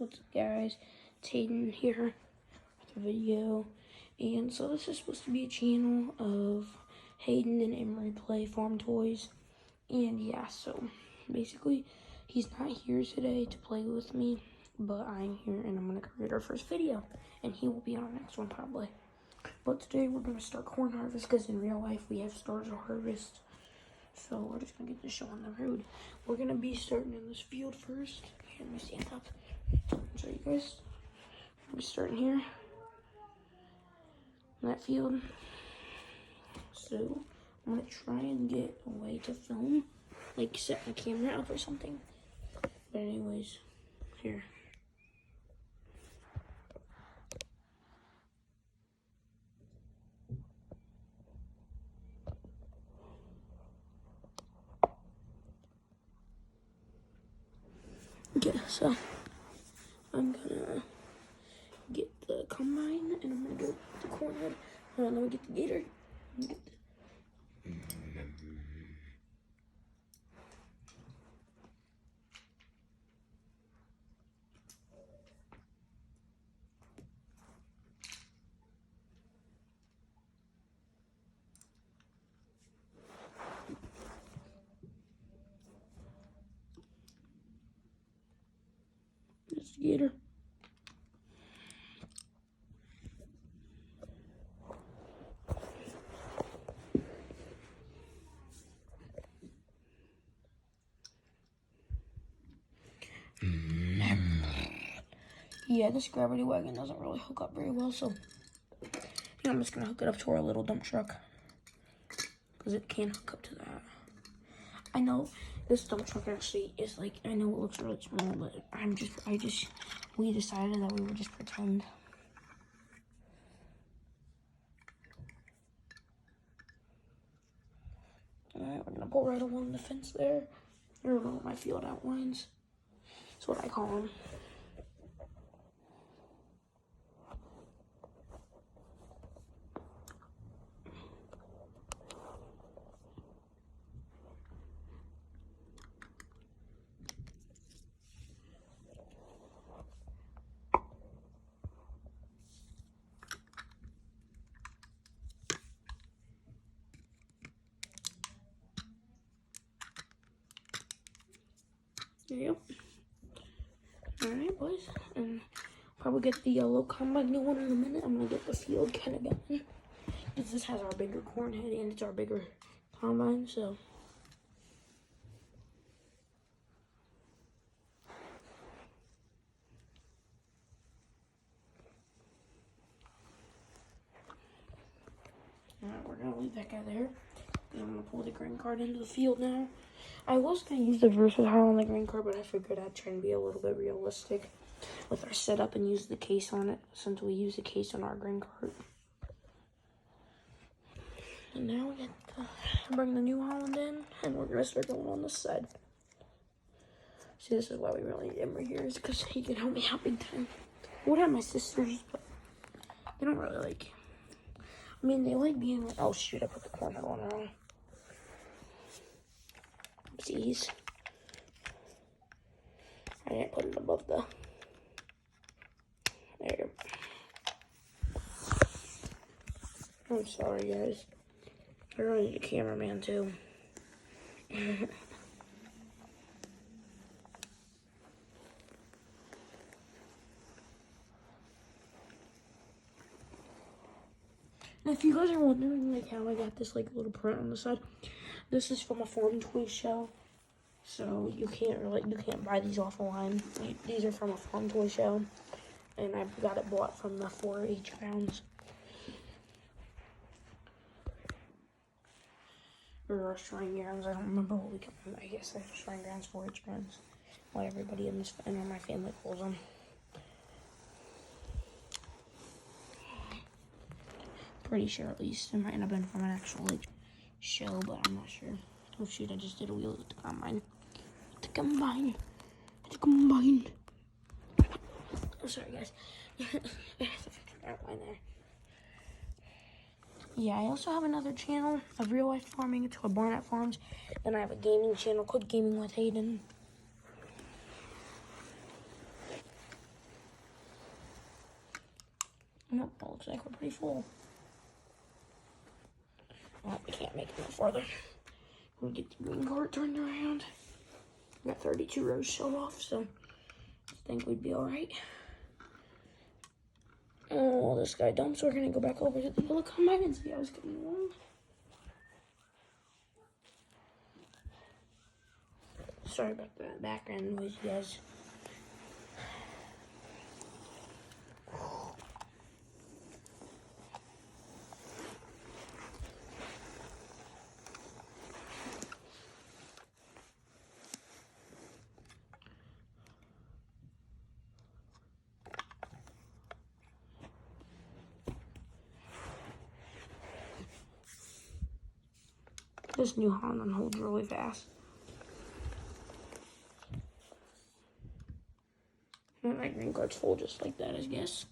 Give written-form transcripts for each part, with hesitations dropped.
What's up, guys? It's Hayden here with a video. And so this is supposed to be a channel of Hayden and Emery play farm toys. And yeah, so basically he's not here today to play with me, but I'm here and I'm gonna create our first video, and he will be on our next one probably. But today we're gonna start corn harvest because in real life we have started harvest. So we're just gonna get this show on the road. We're gonna be starting in this field first. Here, let me stand up. Show you guys. We're starting here in that field. So I'm gonna try and get a way to film, like set my camera up or something. But anyways, here. Okay, so I'm gonna get the combine and I'm gonna go the corn head. Hold on, let me get the gator. There's the gator. Yeah, this gravity wagon doesn't really hook up very well, so I think I'm just gonna hook it up to our little dump truck because it can hook up to that. I know this dump truck actually is like, I know it looks really small, but we decided that we would just pretend. Alright, we're gonna pull right along the fence there. Or along my field outlines. That's what I call them. Yep. Alright, boys. And probably get the yellow combine new one in a minute. I'm gonna get the field kind of going. Because this has our bigger corn head and it's our bigger combine, so. Alright, we're gonna leave that guy there. And I'm gonna pull the grain cart into the field now. I was gonna use the versatile on the grain cart, but I figured I'd try and be a little bit realistic with our setup and use the case on it, since we use the case on our grain cart. And now we get to bring the New Holland in, and we're gonna start going on this side. See, this is why we really need Emery here, is because he can help me out big time. I would have my sisters, but they don't really like. I mean, they like being like, oh shoot, I put the corn head on wrong. Oopsies. I didn't put it above the. There. I'm sorry, guys. I really need a cameraman too. And if you guys are wondering like how I got this like little print on the side, this is from a farm toy show. So you can't buy these off the line. These are from a farm toy show, and I got it bought from the 4-H grounds. Or our shrine grounds. I don't remember what we call them. I guess they're shrine grounds, 4-H grounds. What everybody in my family calls them. Pretty sure, at least. It might not have been from an actual like show, but I'm not sure. Oh shoot, I just did a wheel with the combine. The combine. The combine. Oh, sorry, guys. Outline there. Yeah, I also have another channel of real life farming. It's called Barnett Farms. Then I have a gaming channel called Gaming with Hayden. looks like we're pretty full. Well, we can't make it no farther. We'll get the green cart turned around. We got 32 rows shut off, so I think we'd be alright. Oh, this guy dumps. We're gonna go back over to the yellow combine and see how it's getting along. Sorry about the background noise, you guys. This New Holland holds really fast. And my green cart's full just like that, I guess.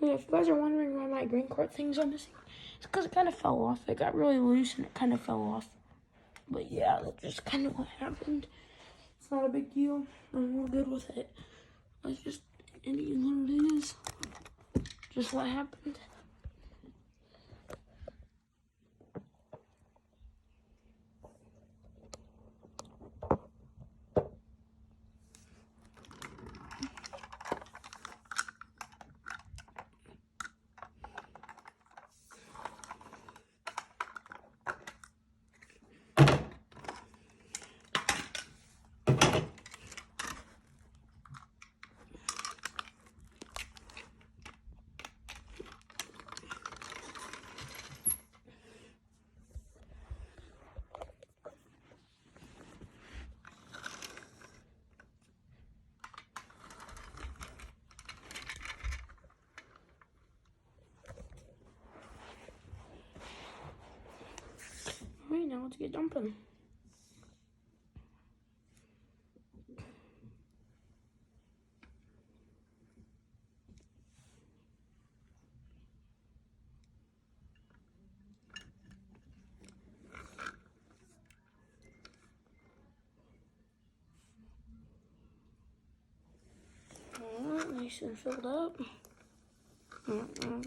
Yeah, if you guys are wondering why my green cart things are missing, it's because it kind of fell off. It got really loose and it kind of fell off. But yeah, that's just kind of what happened. It's not a big deal. We're good with it. It's just, it is what it is. Just what happened. Alright, now let's get dumping. Alright, nice and filled up.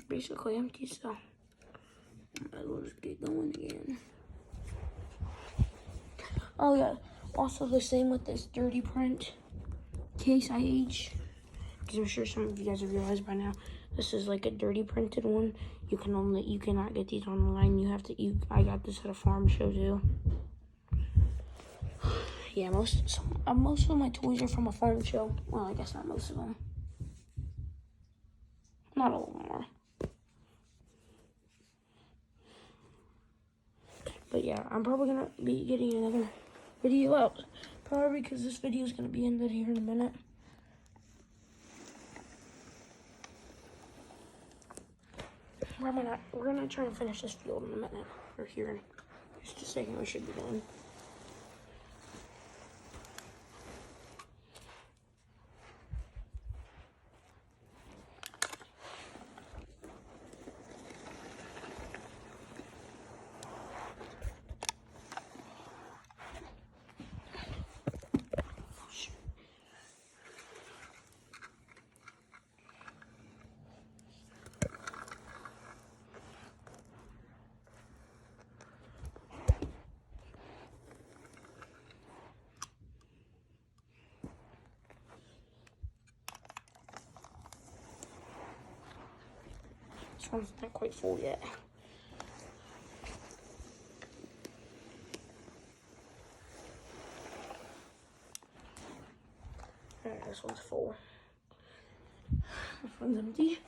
Basically empty, so might as well just get going again. Oh yeah, also the same with this dirty print Case IH. Because I'm sure some of you guys have realized by now, this is like a dirty printed one. You cannot get these online. You have to, I got this at a farm show too. Yeah, most of my toys are from a farm show. Well, I guess not most of them. Not all of them are. But yeah, I'm probably gonna be getting another video out. Probably because this video is gonna be ended here in a minute. We're gonna try and finish this field in a minute. Or here in just a second, we should be done. This one's not quite full yet. Alright, this one's full. This one's empty.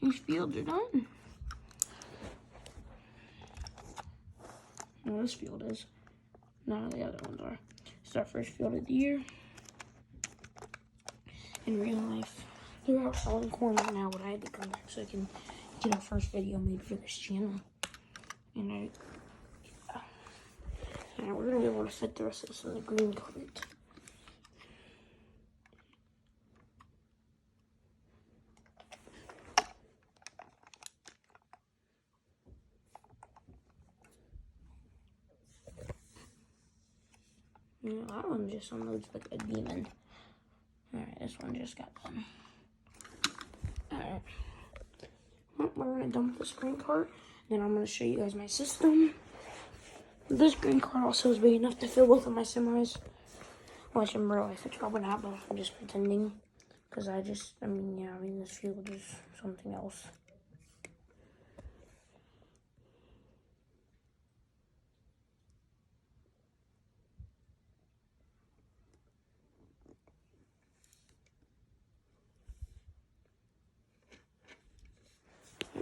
These fields are done. Well, this field is. None of the other ones are. It's our first field of the year. In real life. They're out selling corn right now, but I had to come back so I can get our first video made for this channel. And we're gonna be able to fit the rest of this in the green cart. That one just unloads like a demon. Alright, this one just got done. Alright. Well, we're gonna dump this green cart. Then I'm gonna show you guys my system. This green cart also is big enough to fill both of my semis. Which in real life it's probably not, but I'm just pretending. Because this field is something else.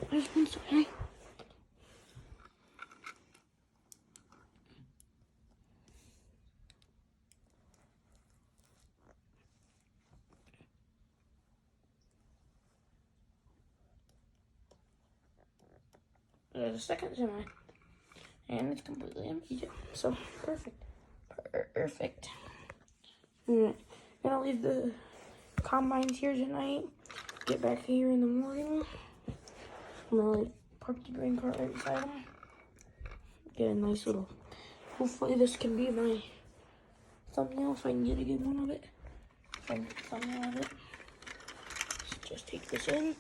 This one's okay. There's a second semi. And it's completely empty too. So, perfect. Perfect. I'm gonna leave the combines here tonight. Get back here in the morning. I'm gonna park the green cart right beside them. Get a nice little, hopefully this can be my thumbnail if I can get a good one of it. Thumbnail of it. Let's just take this in.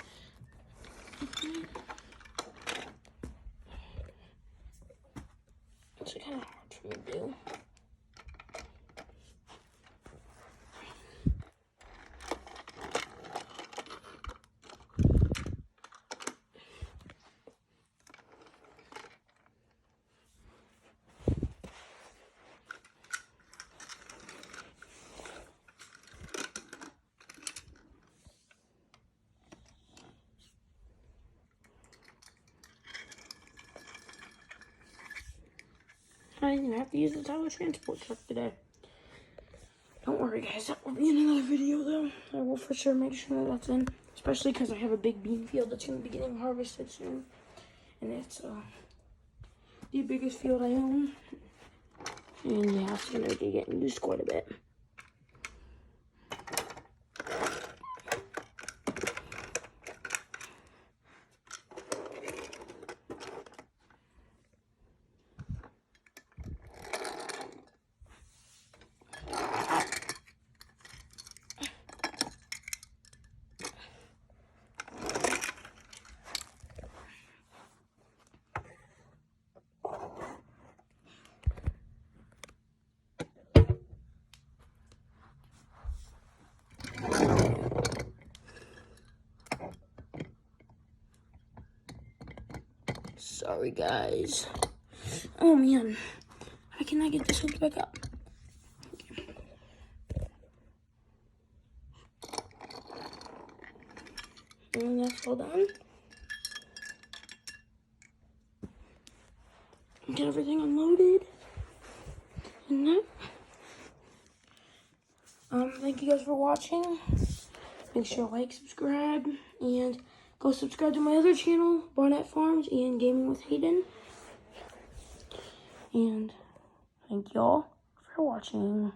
It's kind of hard for me to do. I didn't have to use the Tyler transport truck today. Don't worry, guys. That will be in another video, though. I will for sure make sure that that's in. Especially because I have a big bean field that's going to be getting harvested soon. And it's the biggest field I own. And yeah, it's going to be getting used quite a bit. Sorry, guys. Oh, man. How can I get this hooked back up? Okay. And that's all done. Get everything unloaded. And that. Thank you guys for watching. Make sure to like, subscribe, and go subscribe to my other channel, Barnett Farms and Gaming with Hayden. And thank y'all for watching.